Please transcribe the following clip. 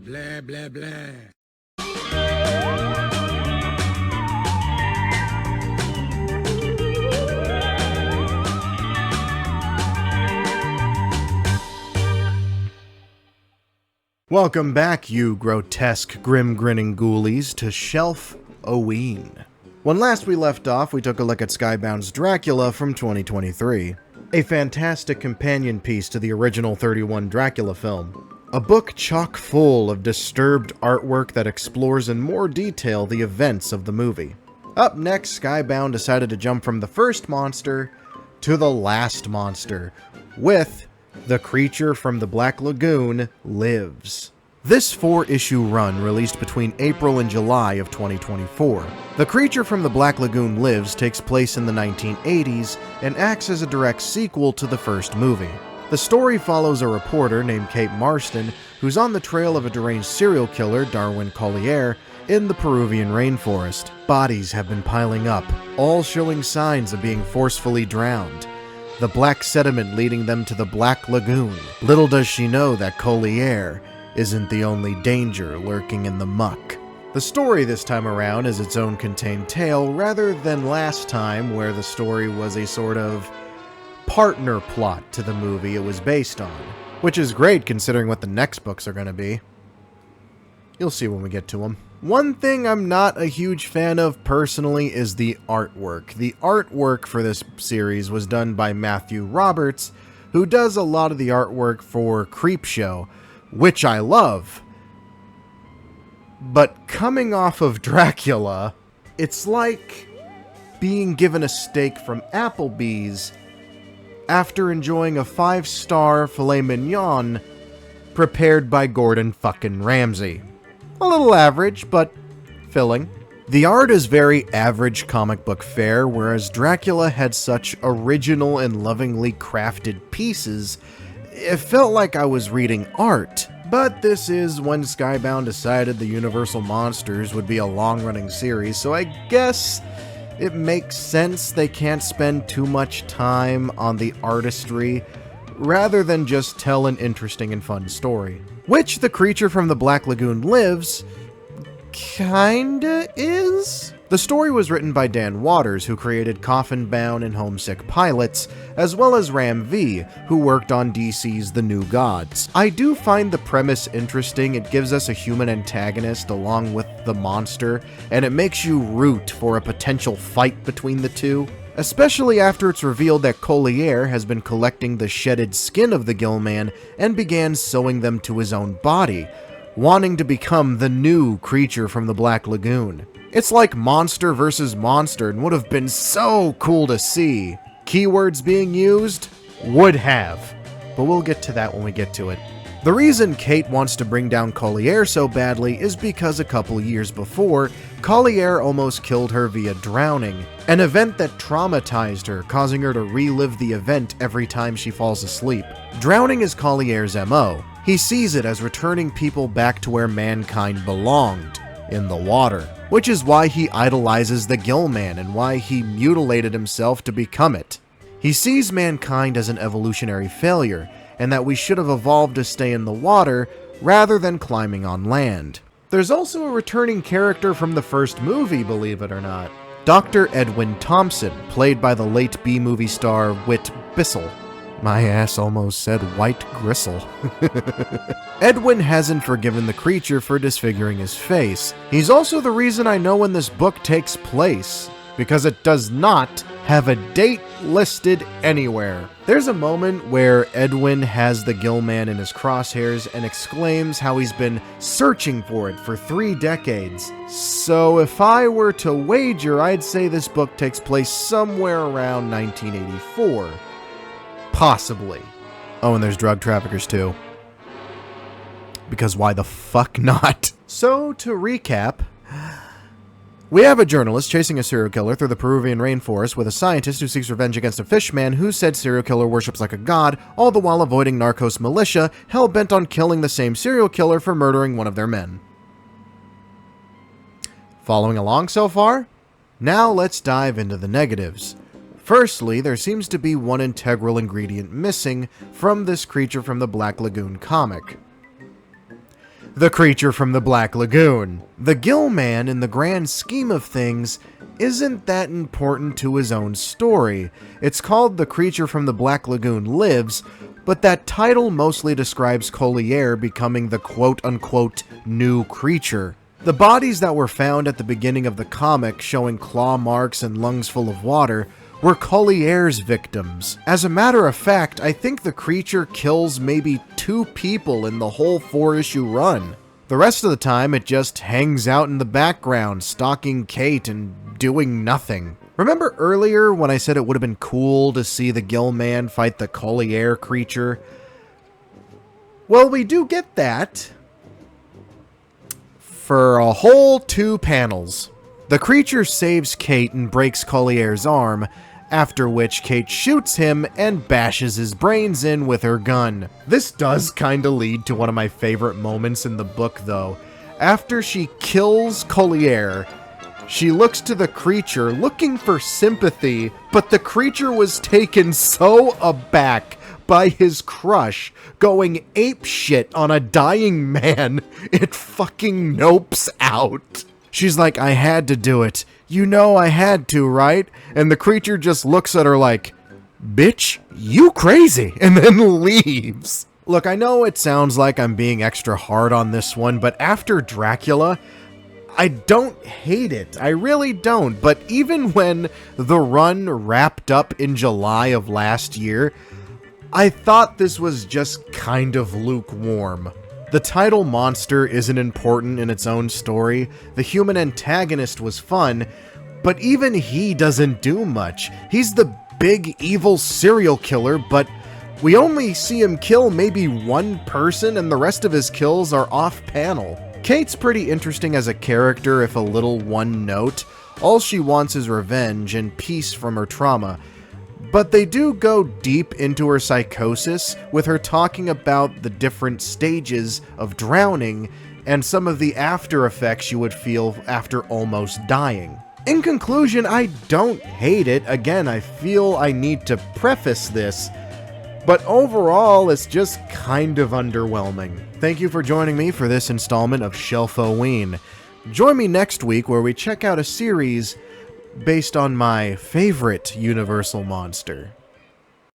Blah, blah, blah. Welcome back, you grotesque, grim-grinning ghoulies, to Shelf-O-Ween. When last we left off, we took a look at Skybound's Dracula from 2023. A fantastic companion piece to the original 31 Dracula film. A book chock full of disturbed artwork that explores in more detail the events of the movie. Up next, Skybound decided to jump from the first monster to the last monster, with The Creature from the Black Lagoon Lives. This 4-issue run released between April and July of 2024. The Creature from the Black Lagoon Lives takes place in the 1980s and acts as a direct sequel to the first movie. The story follows a reporter named Kate Marston who's on the trail of a deranged serial killer, Darwin Collier, in the Peruvian rainforest. Bodies have been piling up, all showing signs of being forcefully drowned. The black sediment leading them to the Black Lagoon. Little does she know that Collier isn't the only danger lurking in the muck. The story this time around is its own contained tale, rather than last time where the story was a sort of partner plot to the movie it was based on. Which is great considering what the next books are going to be. You'll see when we get to them. One thing I'm not a huge fan of personally is the artwork. The artwork for this series was done by Matthew Roberts, who does a lot of the artwork for Creepshow, which I love. But coming off of Dracula, it's like being given a steak from Applebee's after enjoying a 5-star filet mignon prepared by Gordon fucking Ramsay. A little average, but filling. The art is very average comic book fare, whereas Dracula had such original and lovingly crafted pieces, it felt like I was reading art. But this is when Skybound decided the Universal Monsters would be a long-running series, so I guess it makes sense they can't spend too much time on the artistry, rather than just tell an interesting and fun story. Which The Creature from the Black Lagoon Lives kinda is? The story was written by Dan Waters, who created Coffin Bound and Homesick Pilots, as well as Ram V, who worked on DC's The New Gods. I do find the premise interesting. It gives us a human antagonist along with the monster, and it makes you root for a potential fight between the two. Especially after it's revealed that Collier has been collecting the shedded skin of the Gill-Man and began sewing them to his own body, wanting to become the new Creature from the Black Lagoon. It's like monster versus monster and would have been so cool to see. Keywords being used? Would have. But we'll get to that when we get to it. The reason Kate wants to bring down Collier so badly is because a couple years before, Collier almost killed her via drowning, an event that traumatized her, causing her to relive the event every time she falls asleep. Drowning is Collier's MO. He sees it as returning people back to where mankind belonged, in the water, which is why he idolizes the Gill-Man and why he mutilated himself to become it. He sees mankind as an evolutionary failure, and that we should have evolved to stay in the water rather than climbing on land. There's also a returning character from the first movie, believe it or not. Dr. Edwin Thompson, played by the late B-movie star Whit Bissell. My ass almost said White Gristle. Edwin hasn't forgiven the creature for disfiguring his face. He's also the reason I know when this book takes place, because it does not have a date listed anywhere. There's a moment where Edwin has the Gill-Man in his crosshairs and exclaims how he's been searching for it for 3 decades. So if I were to wager, I'd say this book takes place somewhere around 1984. Possibly. Oh, and there's drug traffickers too. Because why the fuck not? So, to recap, we have a journalist chasing a serial killer through the Peruvian rainforest with a scientist who seeks revenge against a fishman who said serial killer worships like a god, all the while avoiding Narcos militia, hell-bent on killing the same serial killer for murdering one of their men. Following along so far? Now let's dive into the negatives. Firstly, there seems to be one integral ingredient missing from this Creature from the Black Lagoon comic. the creature from the Black Lagoon. The Gill-Man, in the grand scheme of things, isn't that important to his own story. It's called The Creature from the Black Lagoon Lives, but that title mostly describes Collier becoming the quote-unquote new creature. The bodies that were found at the beginning of the comic, showing claw marks and lungs full of water, were Collier's victims. As a matter of fact, I think the creature kills maybe 2 people in the whole 4-issue run. The rest of the time, it just hangs out in the background, stalking Kate and doing nothing. Remember earlier when I said it would have been cool to see the Gill-Man fight the Collier creature? Well, we do get that for a whole 2 panels. The creature saves Kate and breaks Collier's arm, after which Kate shoots him and bashes his brains in with her gun. This does kinda lead to one of my favorite moments in the book, though. After she kills Collier, she looks to the creature looking for sympathy, but the creature was taken so aback by his crush going apeshit on a dying man, it fucking nopes out. She's like, I had to do it. You know I had to, right? And the creature just looks at her like, bitch, you crazy, and then leaves. Look, I know it sounds like I'm being extra hard on this one, but after Dracula, I don't hate it. I really don't. But even when the run wrapped up in July of last year, I thought this was just kind of lukewarm. The title monster isn't important in its own story, the human antagonist was fun, but even he doesn't do much. He's the big evil serial killer, but we only see him kill maybe 1 person and the rest of his kills are off-panel. Kate's pretty interesting as a character, if a little one note. All she wants is revenge and peace from her trauma. But they do go deep into her psychosis, with her talking about the different stages of drowning and some of the after effects you would feel after almost dying. In conclusion, I don't hate it. Again, I feel I need to preface this, but overall, it's just kind of underwhelming. Thank you for joining me for this installment of Shelf-O-Ween. Join me next week where we check out a series based on my favorite Universal monster.